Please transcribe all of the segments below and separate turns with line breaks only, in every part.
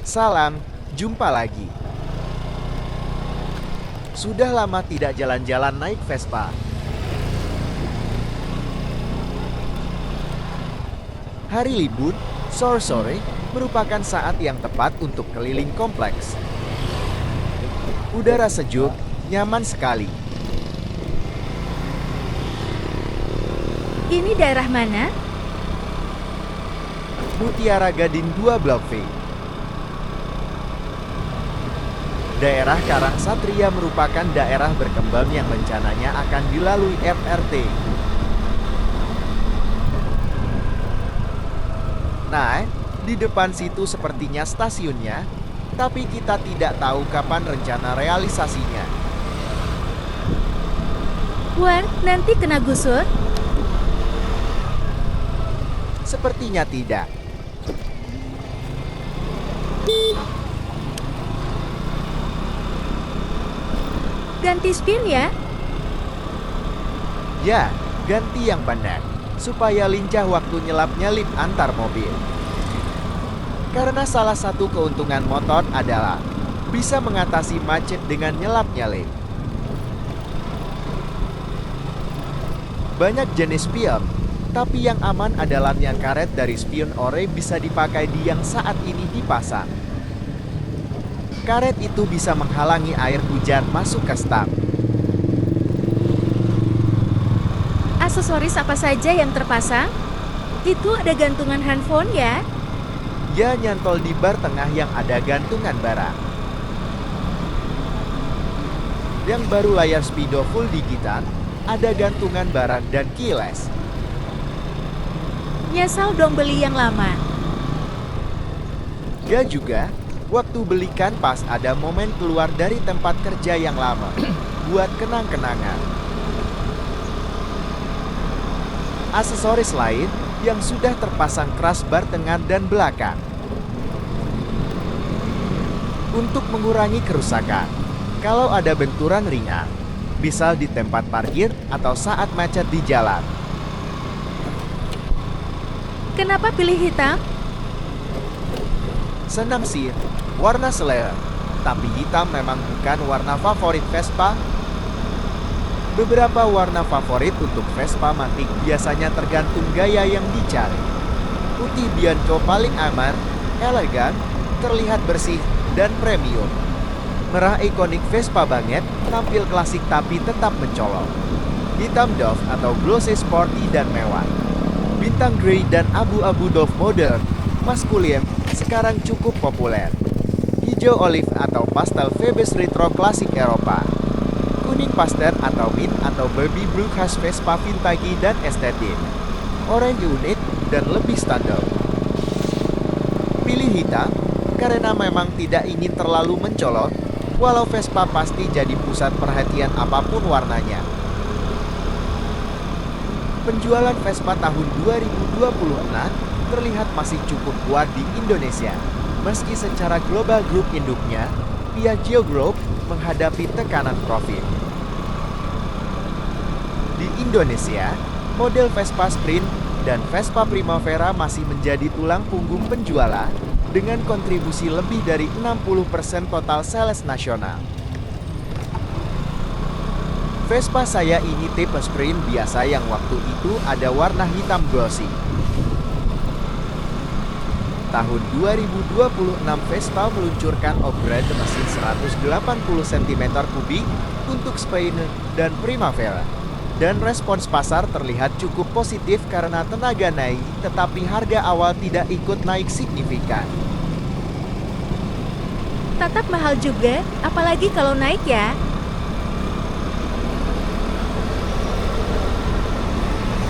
Salam, jumpa lagi. Sudah lama tidak jalan-jalan naik Vespa. Hari libur, sore-sore, merupakan saat yang tepat untuk keliling kompleks. Udara sejuk, nyaman sekali.
Ini daerah mana?
Mutiara Gading 2 Blok V. Daerah Karang Satria merupakan daerah berkembang yang rencananya akan dilalui MRT. Nah, di depan situ sepertinya stasiunnya, tapi kita tidak tahu kapan rencana realisasinya.
Wan, nanti kena gusur?
Sepertinya tidak.
Ganti spin ya?
Ya, ganti yang benar, supaya lincah waktu nyelap-nyelip antar mobil. Karena salah satu keuntungan motor adalah bisa mengatasi macet dengan nyelap-nyelip. Banyak jenis spion, tapi yang aman adalah yang karet dari spion ore bisa dipakai di yang saat ini dipasang. Karet itu bisa menghalangi air hujan masuk ke stang.
Aksesoris apa saja yang terpasang? Itu ada gantungan handphone ya?
Ya, nyantol di bar tengah yang ada gantungan barang. Yang baru layar speedo full digital, ada gantungan barang dan keyless.
Nyesal dong beli yang lama.
Ya juga, waktu belikan pas ada momen keluar dari tempat kerja yang lama, buat kenang-kenangan. Aksesoris lain yang sudah terpasang keras bar tengah dan belakang. Untuk mengurangi kerusakan, kalau ada benturan ringan, bisa di tempat parkir atau saat macet di jalan.
Kenapa pilih hitam?
Senang sih, warna selera, tapi hitam memang bukan warna favorit Vespa. Beberapa warna favorit untuk Vespa Matic biasanya tergantung gaya yang dicari. Putih Bianco paling aman, elegan, terlihat bersih, dan premium. Merah ikonik Vespa banget, tampil klasik tapi tetap mencolok. Hitam Dove atau glossy sporty dan mewah. Bintang grey dan abu-abu Dove modern, maskulin, sekarang cukup populer. Hijau olive atau pastel Vebes retro klasik Eropa. Kuning pastel atau mint atau baby blue khas Vespa vintage dan estetik. Orange unik dan lebih standar. Pilih hitam karena memang tidak ingin terlalu mencolok, walau Vespa pasti jadi pusat perhatian apapun warnanya. Penjualan Vespa tahun 2026 terlihat masih cukup kuat di Indonesia, meski secara global grup induknya, Piaggio Group, menghadapi tekanan profit. Di Indonesia, model Vespa Sprint dan Vespa Primavera masih menjadi tulang punggung penjualan dengan kontribusi lebih dari 60% total sales nasional. Vespa saya ini tipe Sprint biasa yang waktu itu ada warna hitam glossy. Tahun 2026 Vespa meluncurkan upgrade mesin 180 cm3 untuk Spain dan Primavera. Dan respons pasar terlihat cukup positif karena tenaga naik, tetapi harga awal tidak ikut naik signifikan.
Tetap mahal juga, apalagi kalau naik ya.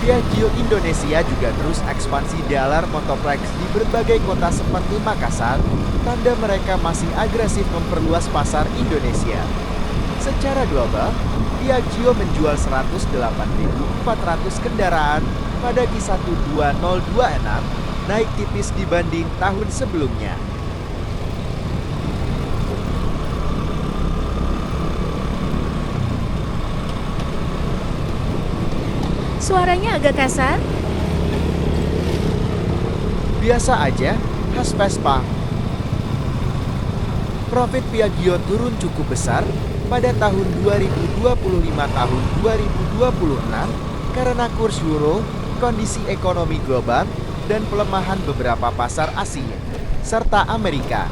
Piaggio Indonesia juga terus ekspansi dealer Motoplex di berbagai kota seperti Makassar, tanda mereka masih agresif memperluas pasar Indonesia. Secara global, Piaggio menjual 108.400 kendaraan pada Q1 2026, naik tipis dibanding tahun sebelumnya.
Suaranya agak kasar.
Biasa aja, khas Vespa. Profit Piaggio turun cukup besar pada tahun 2025 2026 karena kurs euro, kondisi ekonomi global, dan pelemahan beberapa pasar Asia serta Amerika.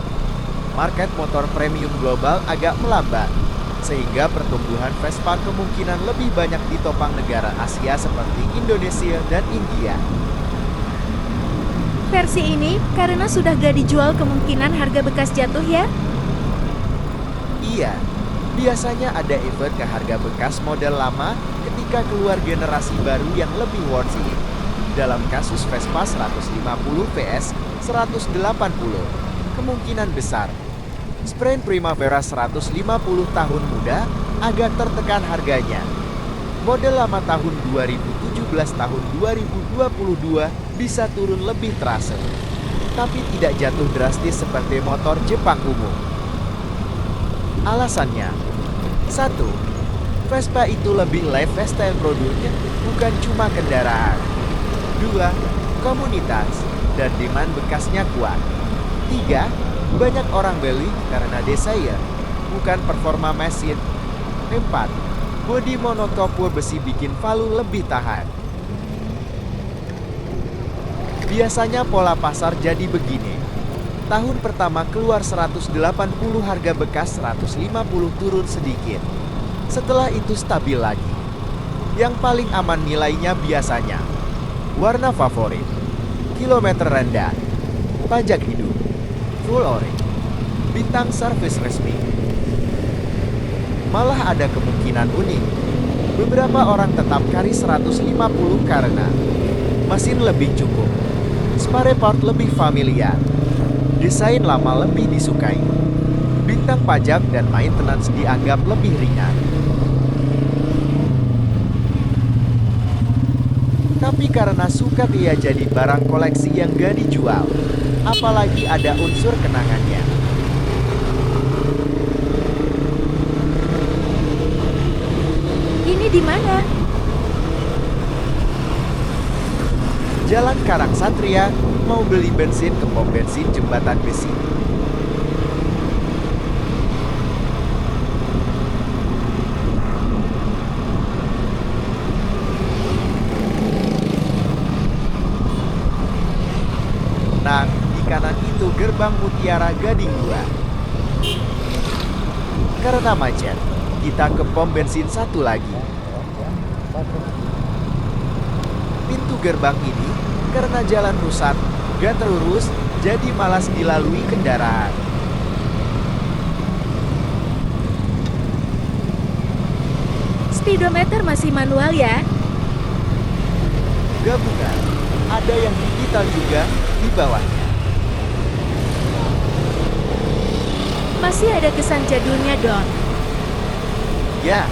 Market motor premium global agak melambat, sehingga pertumbuhan Vespa kemungkinan lebih banyak ditopang negara Asia seperti Indonesia dan India.
Versi ini karena sudah gak dijual kemungkinan harga bekas jatuh ya?
Iya, biasanya ada efek ke harga bekas model lama ketika keluar generasi baru yang lebih worthy. Dalam kasus Vespa 150 vs 180, kemungkinan besar Sprint Primavera 150 tahun muda agak tertekan harganya. Model lama tahun 2017 tahun 2022 bisa turun lebih terasa, tapi tidak jatuh drastis seperti motor Jepang umum. Alasannya, 1. Vespa itu lebih lifestyle produknya, bukan cuma kendaraan. 2. Komunitas dan demand bekasnya kuat. 3. Banyak orang beli karena desire, bukan performa mesin. 4. Bodi monokok besi bikin valu lebih tahan. Biasanya pola pasar jadi begini. Tahun pertama keluar 180, harga bekas 150 turun sedikit. Setelah itu stabil lagi. Yang paling aman nilainya biasanya warna favorit, kilometer rendah, pajak hidup, full ori, bintang servis resmi. Malah ada kemungkinan unik. Beberapa orang tetap cari 150 karena mesin lebih cukup, spare part lebih familiar, desain lama lebih disukai, bintang pajak dan maintenance dianggap lebih ringan. Tapi karena suka dia jadi barang koleksi yang gak dijual, apalagi ada unsur kenangannya.
Ini di mana?
Jalan Karang Satria, mau beli bensin ke pom bensin Jembatan Besi. Nah, di kanan itu gerbang Mutiara Gading 2. Karena macet, kita ke pom bensin satu lagi. Pintu gerbang ini karena jalan rusak, gak terurus, jadi malas dilalui kendaraan.
Speedometer masih manual ya?
Gabungan, ada yang digital juga di bawahnya.
Masih ada kesan jadulnya Don.
Ya,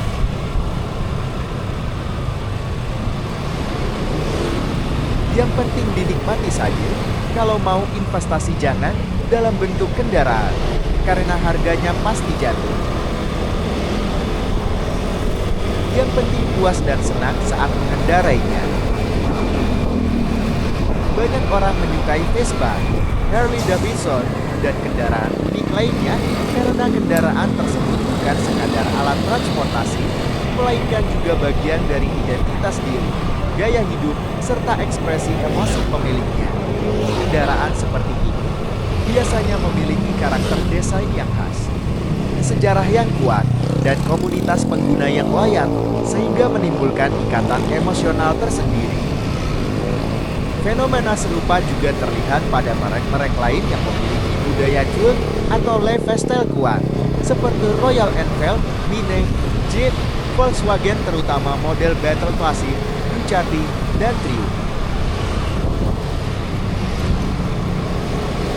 yang penting dinikmati saja. Kalau mau investasi jangan dalam bentuk kendaraan, karena harganya pasti jatuh. Yang penting puas dan senang saat mengendarainya. Banyak orang menyukai Vespa, Harley Davidson, dan kendaraan unik lainnya karena kendaraan tersebut bukan sekadar alat transportasi, melainkan juga bagian dari identitas diri, gaya hidup, serta ekspresi emosi pemiliknya. Kendaraan seperti ini biasanya memiliki karakter desain yang khas, sejarah yang kuat, dan komunitas pengguna yang loyal, sehingga menimbulkan ikatan emosional tersendiri. Fenomena serupa juga terlihat pada merek-merek lain yang memiliki budaya cool atau lifestyle kuat, seperti Royal Enfield, Mini, Jeep, Volkswagen terutama model Battle Classic, Ducati, dan Triumph.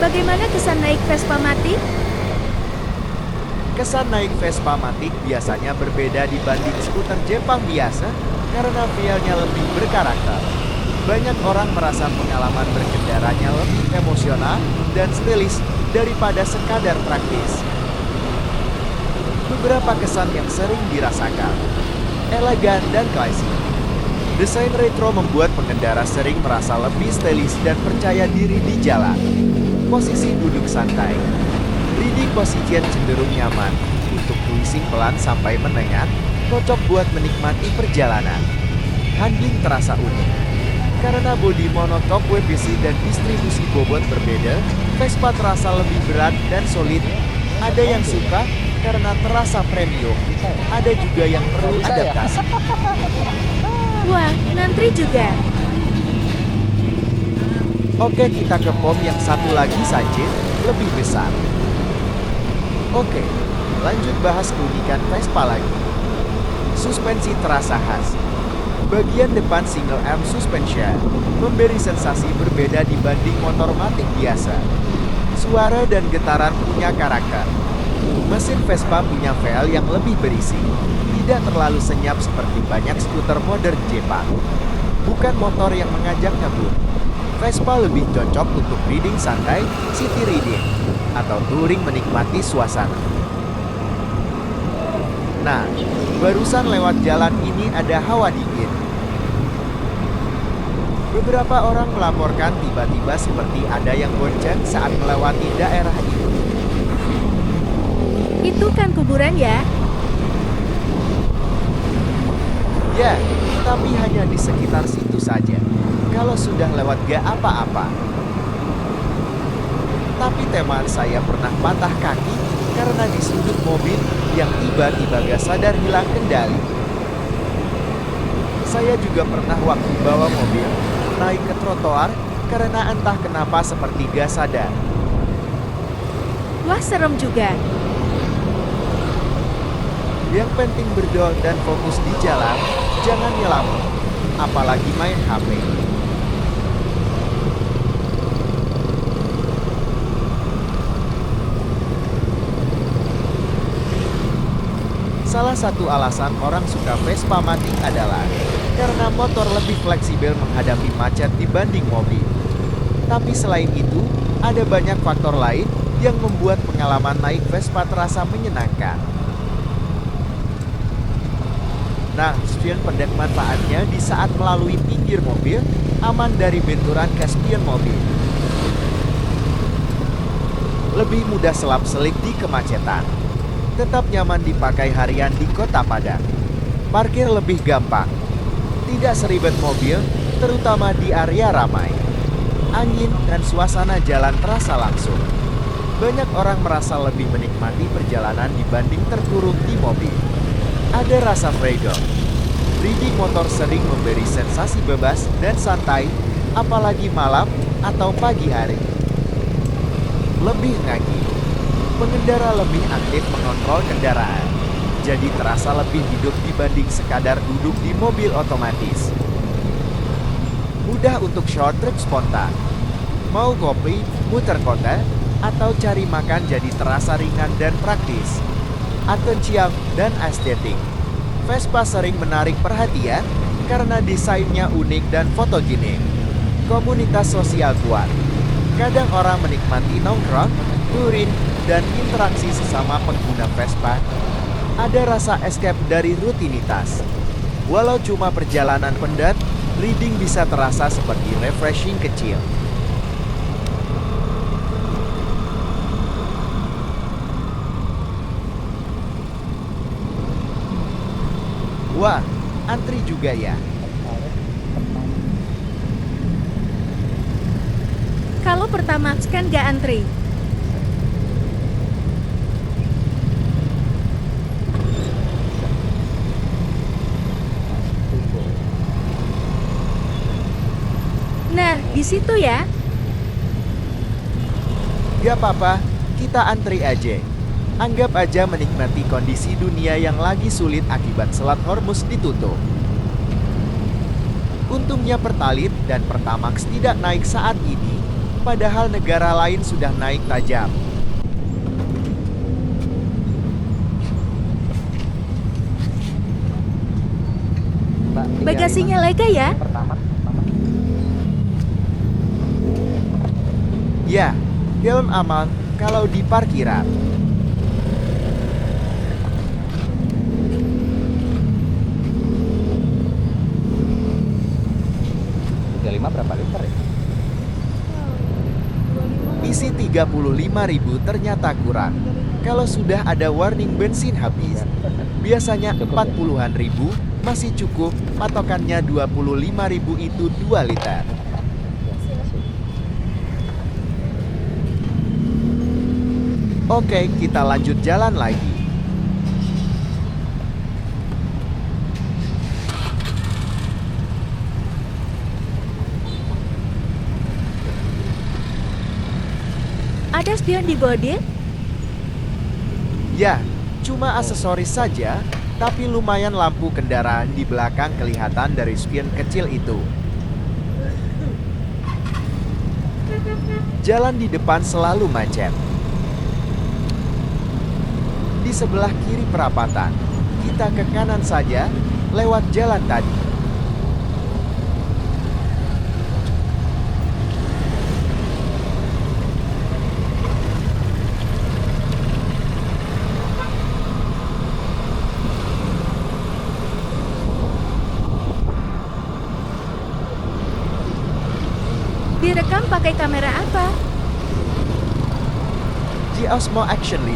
Bagaimana kesan naik Vespa Matic?
Kesan naik Vespa Matic biasanya berbeda dibanding skuter Jepang biasa karena feel-nya lebih berkarakter. Banyak orang merasa pengalaman berkendaranya lebih emosional dan stylish daripada sekadar praktis. Beberapa kesan yang sering dirasakan, elegan dan klasik. Desain retro membuat pengendara sering merasa lebih stylish dan percaya diri di jalan. Posisi duduk santai, Riding position cenderung nyaman untuk cruising pelan sampai menengah, cocok buat menikmati perjalanan. Handling terasa unik. Karena bodi monotop WBC dan distribusi bobot berbeda, Vespa terasa lebih berat dan solid. Ada yang suka karena terasa premium, ada juga yang perlu adaptasi.
Wah, ngantri juga.
Oke, kita ke pom yang satu lagi saja, lebih besar. Oke, lanjut bahas keunikan Vespa lagi. Suspensi terasa khas. Bagian depan single arm suspension memberi sensasi berbeda dibanding motor matic biasa. Suara dan getaran punya karakter. Mesin Vespa punya VL yang lebih berisi, tidak terlalu senyap seperti banyak skuter modern Jepang. Bukan motor yang mengajak ngebut. Vespa lebih cocok untuk riding santai, city riding, atau touring menikmati suasana. Nah, barusan lewat jalan ini ada hawa dingin. Beberapa orang melaporkan tiba-tiba seperti ada yang goncang saat melewati daerah itu.
Itu kan kuburan ya?
Ya, tapi hanya di sekitar situ saja. Kalau sudah lewat gak apa-apa. Tapi teman saya pernah patah kaki karena di sudut mobil yang tiba-tiba gak sadar hilang kendali. Saya juga pernah waktu bawa mobil naik ke trotoar karena entah kenapa seperti gak sadar.
Wah, serem juga.
Yang penting berdoa dan fokus di jalan, jangan nyelamun, apalagi main HP. Salah satu alasan orang suka Vespa matic adalah karena motor lebih fleksibel menghadapi macet dibanding mobil. Tapi selain itu, ada banyak faktor lain yang membuat pengalaman naik Vespa terasa menyenangkan. Nah, spion pendek manfaatnya di saat melalui pinggir mobil, aman dari benturan ke spion mobil. Lebih mudah selap-selip di kemacetan. Tetap nyaman dipakai harian di kota padat. Parkir lebih gampang. Tidak seribet mobil, terutama di area ramai. Angin dan suasana jalan terasa langsung. Banyak orang merasa lebih menikmati perjalanan dibanding terkurung di mobil. Ada rasa freedom. Riding motor sering memberi sensasi bebas dan santai, apalagi malam atau pagi hari. Lebih ngagi. Pengendara lebih aktif mengontrol kendaraan. Jadi terasa lebih hidup dibanding sekadar duduk di mobil otomatis. Mudah untuk short trip spontan. Mau kopi, muter kota, atau cari makan jadi terasa ringan dan praktis. Atensial dan estetik. Vespa sering menarik perhatian karena desainnya unik dan fotogenik. Komunitas sosial kuat. Kadang orang menikmati nongkrong, touring, dan interaksi sesama pengguna Vespa. Ada rasa escape dari rutinitas. Walau cuma perjalanan pendat, riding bisa terasa seperti refreshing kecil. Wah, antri juga ya.
Kalau Pertamax kan gak antri. Nah, di situ ya.
Gak apa-apa, kita antri aja. Anggap aja menikmati kondisi dunia yang lagi sulit akibat Selat Hormuz ditutup. Untungnya Pertalite dan Pertamax tidak naik saat ini, padahal negara lain sudah naik tajam.
Bagasinya lega ya?
Ya, helm aman kalau di parkiran.
Berapa liter ya?
Isi 35.000 ternyata kurang. Kalau sudah ada warning bensin habis, biasanya 40-an ribu masih cukup, patokannya 25.000 itu 2 liter. Oke, kita lanjut jalan lagi.
Ada spion di bodi?
Ya, cuma aksesoris saja, tapi lumayan lampu kendaraan di belakang kelihatan dari spion kecil itu. Jalan di depan selalu macet. Di sebelah kiri perapatan, kita ke kanan saja, lewat jalan tadi.
Direkam pakai kamera apa?
Osmo Action 5.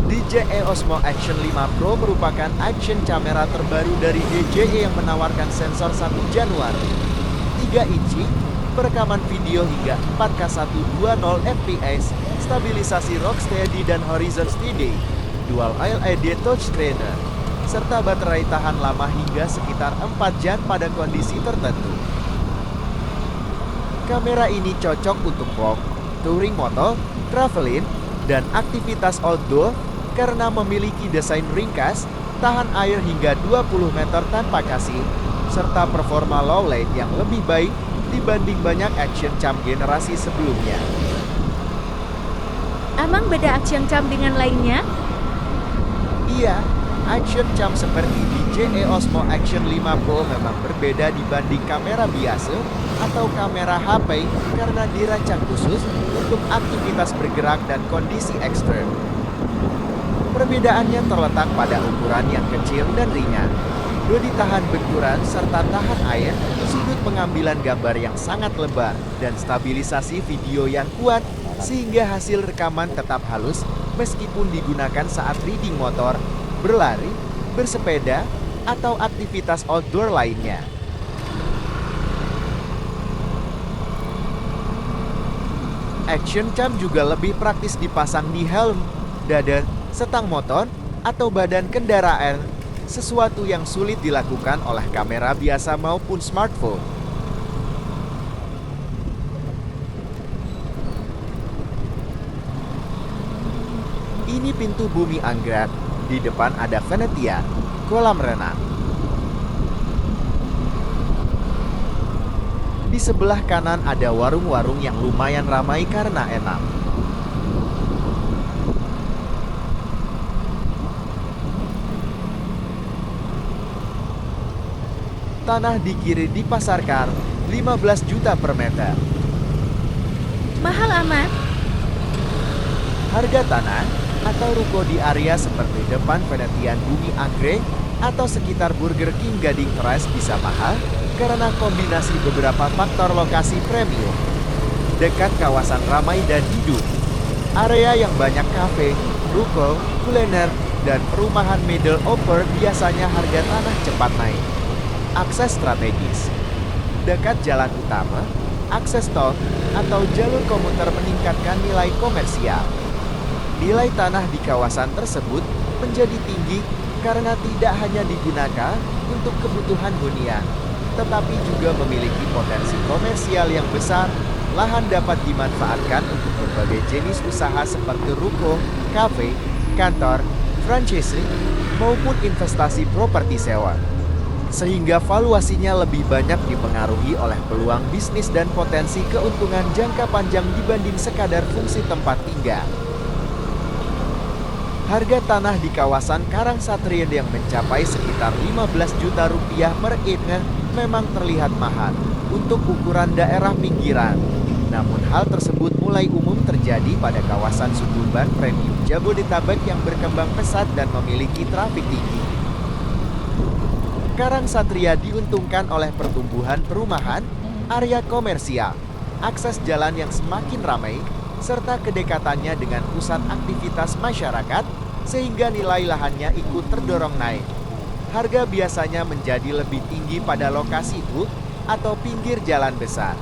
DJI Osmo Action 5 Pro merupakan action kamera terbaru dari DJI yang menawarkan sensor 1 Januari, 3 inci, perekaman video hingga 4K 120 fps, stabilisasi rock steady dan horizon steady, dual LED touchscreen, serta baterai tahan lama hingga sekitar 4 jam pada kondisi tertentu. Kamera ini cocok untuk vlog, touring motor, traveling, dan aktivitas outdoor karena memiliki desain ringkas, tahan air hingga 20 meter tanpa kasih, serta performa low light yang lebih baik dibanding banyak action cam generasi sebelumnya.
Emang beda action cam dengan lainnya?
Iya, action cam seperti DJI Osmo Action 5 Pro memang berbeda dibanding kamera biasa atau kamera HP karena dirancang khusus untuk aktivitas bergerak dan kondisi ekstrem. Perbedaannya terletak pada ukuran yang kecil dan ringan, bodi tahan benturan serta tahan air, sudut pengambilan gambar yang sangat lebar, dan stabilisasi video yang kuat sehingga hasil rekaman tetap halus meskipun digunakan saat riding motor, berlari, bersepeda, atau aktivitas outdoor lainnya. Action cam juga lebih praktis dipasang di helm, dada, setang motor, atau badan kendaraan, sesuatu yang sulit dilakukan oleh kamera biasa maupun smartphone. Ini pintu bumi anggrek, di depan ada Venetia, kolam renang. Di sebelah kanan ada warung-warung yang lumayan ramai karena enak. Tanah di kiri dipasarkan 15 juta per meter.
Mahal amat.
Harga tanah atau ruko di area seperti depan Venetian Bumi Anggrek atau sekitar Burger King Gading Teras bisa mahal karena kombinasi beberapa faktor lokasi premium. Dekat kawasan ramai dan hidup, area yang banyak kafe, ruko, kuliner, dan perumahan middle upper biasanya harga tanah cepat naik. Akses strategis, dekat jalan utama, akses tol, atau jalur komuter meningkatkan nilai komersial. Nilai tanah di kawasan tersebut menjadi tinggi karena tidak hanya digunakan untuk kebutuhan hunian, tetapi juga memiliki potensi komersial yang besar. Lahan dapat dimanfaatkan untuk berbagai jenis usaha seperti ruko, kafe, kantor, franchising, maupun investasi properti sewa. Sehingga valuasinya lebih banyak dipengaruhi oleh peluang bisnis dan potensi keuntungan jangka panjang dibanding sekadar fungsi tempat tinggal. Harga tanah di kawasan Karangsatria yang mencapai sekitar 15 juta rupiah per acre memang terlihat mahal untuk ukuran daerah pinggiran. Namun hal tersebut mulai umum terjadi pada kawasan suburban premium Jabodetabek yang berkembang pesat dan memiliki trafik tinggi. Karangsatria diuntungkan oleh pertumbuhan perumahan, area komersial, akses jalan yang semakin ramai, serta kedekatannya dengan pusat aktivitas masyarakat, sehingga nilai lahannya ikut terdorong naik. Harga biasanya menjadi lebih tinggi pada lokasi hook atau pinggir jalan besar.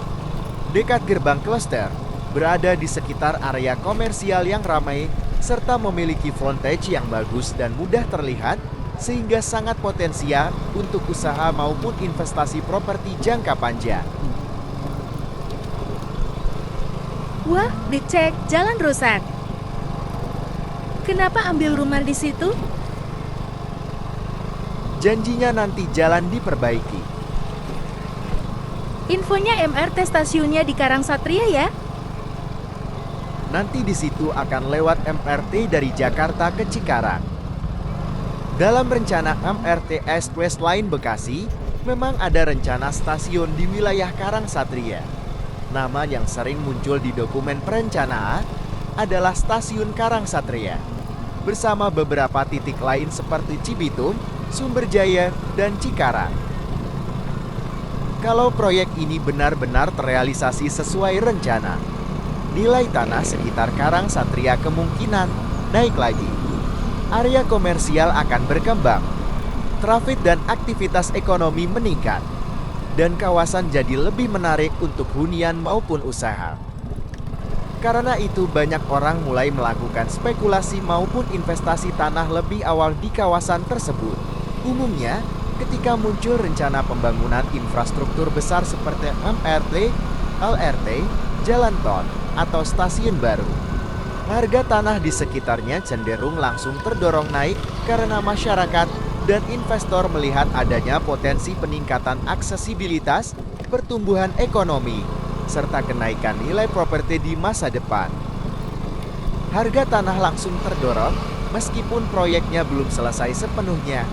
Dekat gerbang klaster, berada di sekitar area komersial yang ramai, serta memiliki frontage yang bagus dan mudah terlihat, sehingga sangat potensial untuk usaha maupun investasi properti jangka panjang.
Wah, dicek jalan rusak. Kenapa ambil rumah di situ?
Janjinya nanti jalan diperbaiki.
Infonya MRT stasiunnya di Karangsatria ya?
Nanti di situ akan lewat MRT dari Jakarta ke Cikarang. Dalam rencana MRT East West Line Bekasi, memang ada rencana stasiun di wilayah Karangsatria. Nama yang sering muncul di dokumen perencanaan adalah Stasiun Karangsatria, bersama beberapa titik lain seperti Cibitung, Sumberjaya, dan Cikarang. Kalau proyek ini benar-benar terrealisasi sesuai rencana, nilai tanah sekitar Karangsatria kemungkinan naik lagi. Area komersial akan berkembang, trafik dan aktivitas ekonomi meningkat, dan kawasan jadi lebih menarik untuk hunian maupun usaha. Karena itu banyak orang mulai melakukan spekulasi maupun investasi tanah lebih awal di kawasan tersebut. Umumnya, ketika muncul rencana pembangunan infrastruktur besar seperti MRT, LRT, jalan tol, atau stasiun baru, harga tanah di sekitarnya cenderung langsung terdorong naik karena masyarakat dan investor melihat adanya potensi peningkatan aksesibilitas, pertumbuhan ekonomi, serta kenaikan nilai properti di masa depan. Harga tanah langsung terdorong meskipun proyeknya belum selesai sepenuhnya.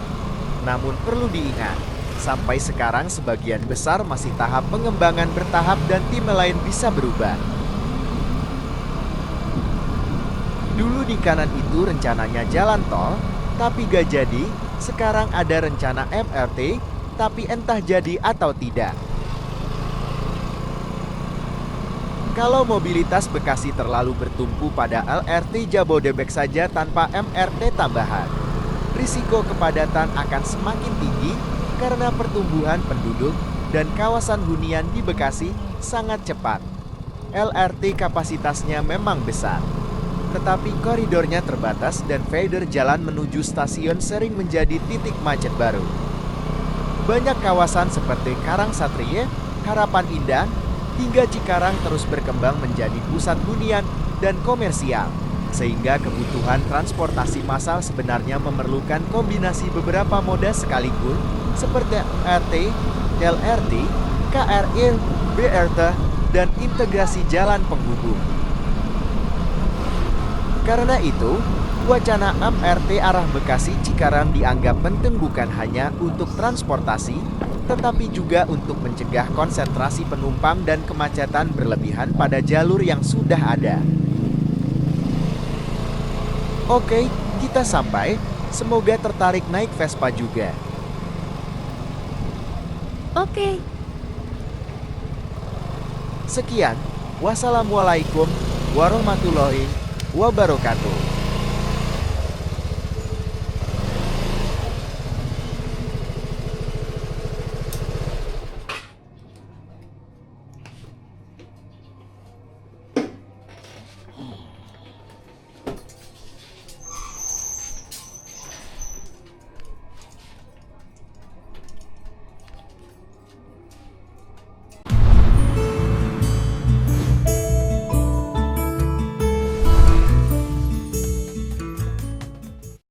Namun perlu diingat, sampai sekarang sebagian besar masih tahap pengembangan bertahap dan tim lain bisa berubah. Dulu di kanan itu rencananya jalan tol, tapi gak jadi. Sekarang ada rencana MRT, tapi entah jadi atau tidak. Kalau mobilitas Bekasi terlalu bertumpu pada LRT Jabodebek saja tanpa MRT tambahan, risiko kepadatan akan semakin tinggi karena pertumbuhan penduduk dan kawasan hunian di Bekasi sangat cepat. LRT kapasitasnya memang besar, tetapi koridornya terbatas dan feeder jalan menuju stasiun sering menjadi titik macet baru. Banyak kawasan seperti Karangsatria, Harapan Indah, hingga Cikarang terus berkembang menjadi pusat hunian dan komersial, sehingga kebutuhan transportasi massal sebenarnya memerlukan kombinasi beberapa moda sekaligus seperti MRT, LRT, KRL, BRT, dan integrasi jalan penghubung. Karena itu, wacana MRT arah Bekasi Cikarang dianggap penting bukan hanya untuk transportasi, tetapi juga untuk mencegah konsentrasi penumpang dan kemacetan berlebihan pada jalur yang sudah ada. Oke, kita sampai. Semoga tertarik naik Vespa juga.
Oke.
Sekian, wassalamualaikum warahmatullahi wabarakatuh.